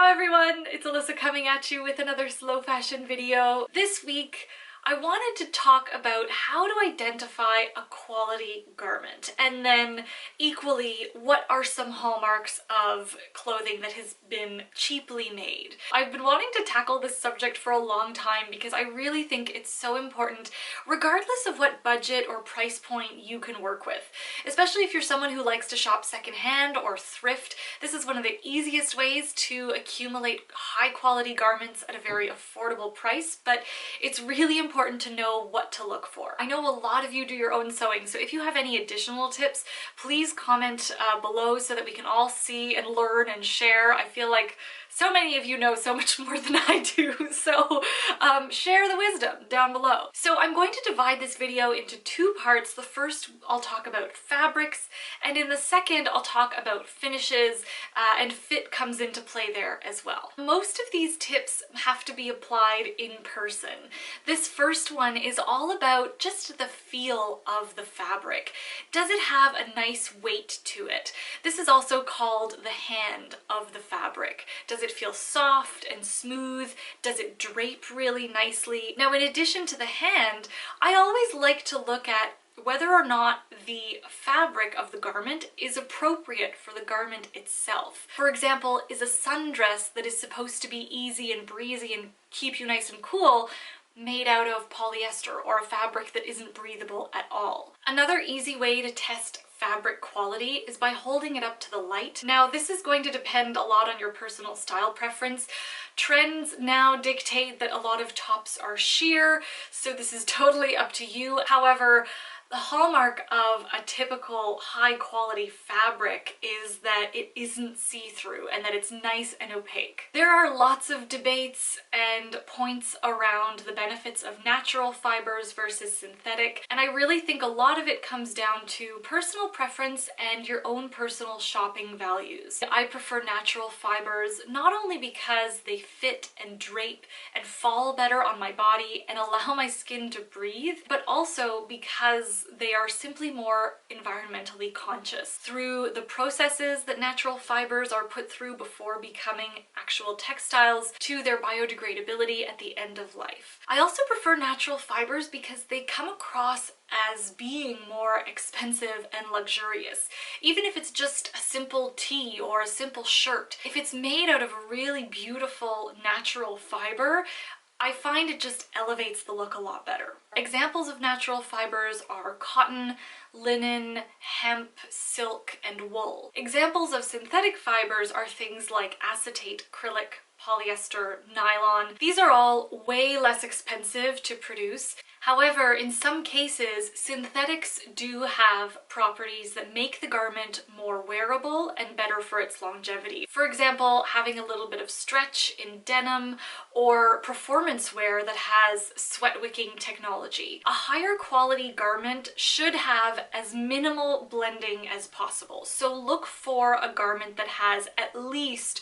Ciao everyone! It's Alyssa coming at you with another slow fashion video. This week I wanted to talk about how to identify a quality garment, and then equally, what are some hallmarks of clothing that has been cheaply made. I've been wanting to tackle this subject for a long time because I really think it's so important regardless of what budget or price point you can work with. Especially if you're someone who likes to shop secondhand or thrift, this is one of the easiest ways to accumulate high quality garments at a very affordable price, but it's really important to know what to look for. I know a lot of you do your own sewing, so if you have any additional tips, please comment below so that we can all see and learn and share. I feel like so many of you know so much more than I do, so share the wisdom down below. So I'm going to divide this video into two parts. The first I'll talk about fabrics, and in the second I'll talk about finishes, and fit comes into play there as well. Most of these tips have to be applied in person. This first one is all about just the feel of the fabric. Does it have a nice weight to it? This is also called the hand of the fabric. Does it feel soft and smooth? Does it drape really nicely? Now, in addition to the hand, I always like to look at whether or not the fabric of the garment is appropriate for the garment itself. For example, is a sundress that is supposed to be easy and breezy and keep you nice and cool made out of polyester or a fabric that isn't breathable at all? Another easy way to test fabric quality is by holding it up to the light. Now, this is going to depend a lot on your personal style preference. Trends now dictate that a lot of tops are sheer, so this is totally up to you. However, the hallmark of a typical high quality fabric is that it isn't see-through and that it's nice and opaque. There are lots of debates and points around the benefits of natural fibers versus synthetic, and I really think a lot of it comes down to personal preference and your own personal shopping values. I prefer natural fibers not only because they fit and drape and fall better on my body and allow my skin to breathe, but also because they are simply more environmentally conscious through the processes that natural fibers are put through before becoming actual textiles to their biodegradability at the end of life. I also prefer natural fibers because they come across as being more expensive and luxurious. Even if it's just a simple tee or a simple shirt, if it's made out of a really beautiful natural fiber, I find it just elevates the look a lot better. Examples of natural fibers are cotton, linen, hemp, silk, and wool. Examples of synthetic fibers are things like acetate, acrylic, polyester, nylon. These are all way less expensive to produce. However, in some cases, synthetics do have properties that make the garment more wearable and better for its longevity. For example, having a little bit of stretch in denim or performance wear that has sweat wicking technology. A higher quality garment should have as minimal blending as possible. So look for a garment that has at least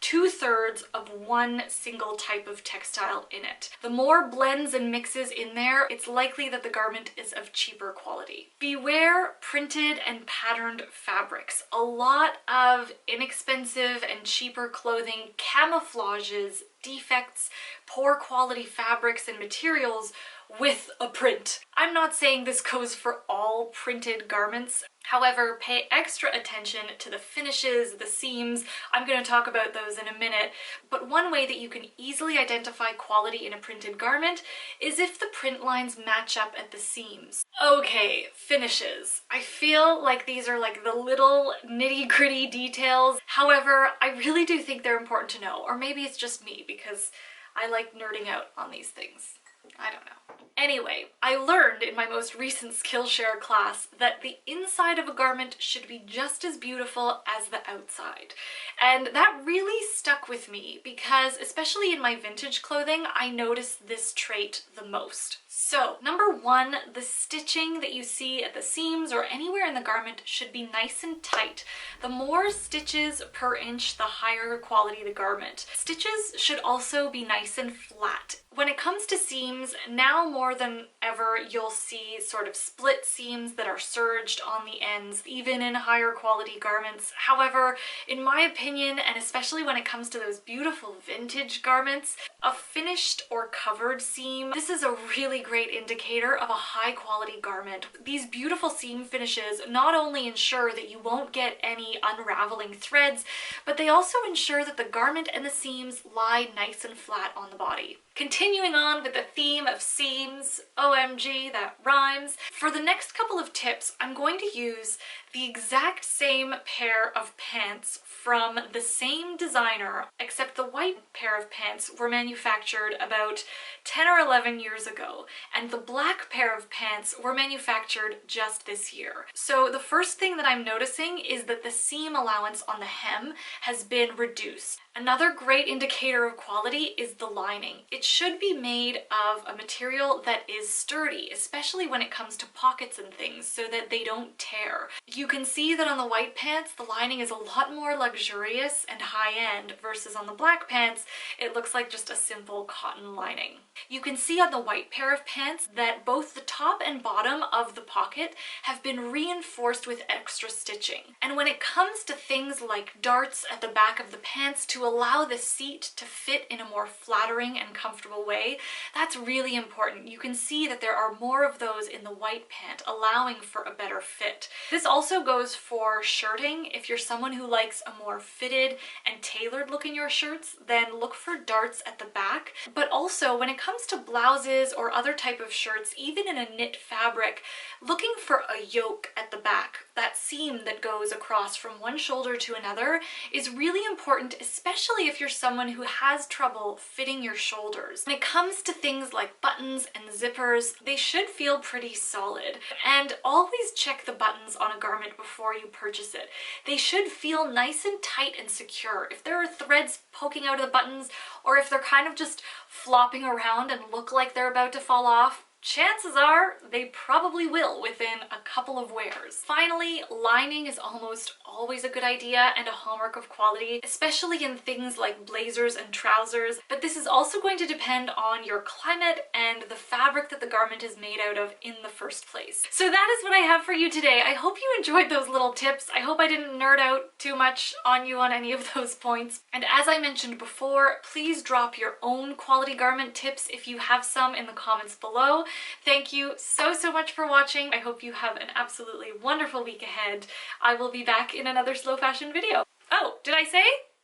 2/3 of one single type of textile in it. The more blends and mixes in there, it's likely that the garment is of cheaper quality. Beware printed and patterned fabrics. A lot of inexpensive and cheaper clothing camouflages defects, poor quality fabrics and materials with a print. I'm not saying this goes for all printed garments. However, pay extra attention to the finishes, the seams. I'm going to talk about those in a minute, but one way that you can easily identify quality in a printed garment is if the print lines match up at the seams. Okay, finishes. I feel like these are like the little nitty-gritty details. However, I really do think they're important to know, or maybe it's just me because I like nerding out on these things. I don't know. Anyway, I learned in my most recent Skillshare class that the inside of a garment should be just as beautiful as the outside. And that really stuck with me because, especially in my vintage clothing, I noticed this trait the most. So, number one, the stitching that you see at the seams or anywhere in the garment should be nice and tight. The more stitches per inch, the higher quality the garment. Stitches should also be nice and flat. When it comes to seams, now more than ever, you'll see sort of split seams that are serged on the ends, even in higher quality garments. However, in my opinion, and especially when it comes to those beautiful vintage garments, a finished or covered seam, this is a really great indicator of a high quality garment. These beautiful seam finishes not only ensure that you won't get any unraveling threads, but they also ensure that the garment and the seams lie nice and flat on the body. Continuing on with the theme of seams, OMG, that rhymes. For the next couple of tips, I'm going to use the exact same pair of pants from the same designer, except the white pair of pants were manufactured about 10 or 11 years ago, and the black pair of pants were manufactured just this year. So the first thing that I'm noticing is that the seam allowance on the hem has been reduced. Another great indicator of quality is the lining. It should be made of a material that is sturdy, especially when it comes to pockets and things, so that they don't tear. You can see that on the white pants, the lining is a lot more luxurious and high-end, versus on the black pants, it looks like just a simple cotton lining. You can see on the white pair of pants that both the top and bottom of the pocket have been reinforced with extra stitching. And when it comes to things like darts at the back of the pants to allow the seat to fit in a more flattering and comfortable way, that's really important. You can see that there are more of those in the white pant, allowing for a better fit. This also goes for shirting. If you're someone who likes a more fitted and tailored look in your shirts, then look for darts at the back. But also when it comes to blouses or other type of shirts, even in a knit fabric, looking for a yoke at the back, that seam that goes across from one shoulder to another, is really important, especially if you're someone who has trouble fitting your shoulders. When it comes to things like buttons and zippers, they should feel pretty solid. And always check the buttons on a garment before you purchase it. They should feel nice and tight and secure. If there are threads poking out of the buttons, or if they're kind of just flopping around and look like they're about to fall off, chances are they probably will within a couple of wears. Finally, lining is almost always a good idea and a hallmark of quality, especially in things like blazers and trousers, but this is also going to depend on your climate and the fabric that the garment is made out of in the first place. So that is what I have for you today. I hope you enjoyed those little tips. I hope I didn't nerd out too much on you on any of those points. And as I mentioned before, please drop your own quality garment tips if you have some in the comments below. Thank you so much for watching. I hope you have an absolutely wonderful week ahead. I will be back in another slow fashion video. Oh, did I say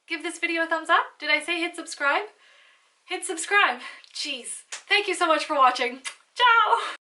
give this video a thumbs up? Did I say hit subscribe? Hit subscribe. Jeez. Thank you so much for watching. Ciao!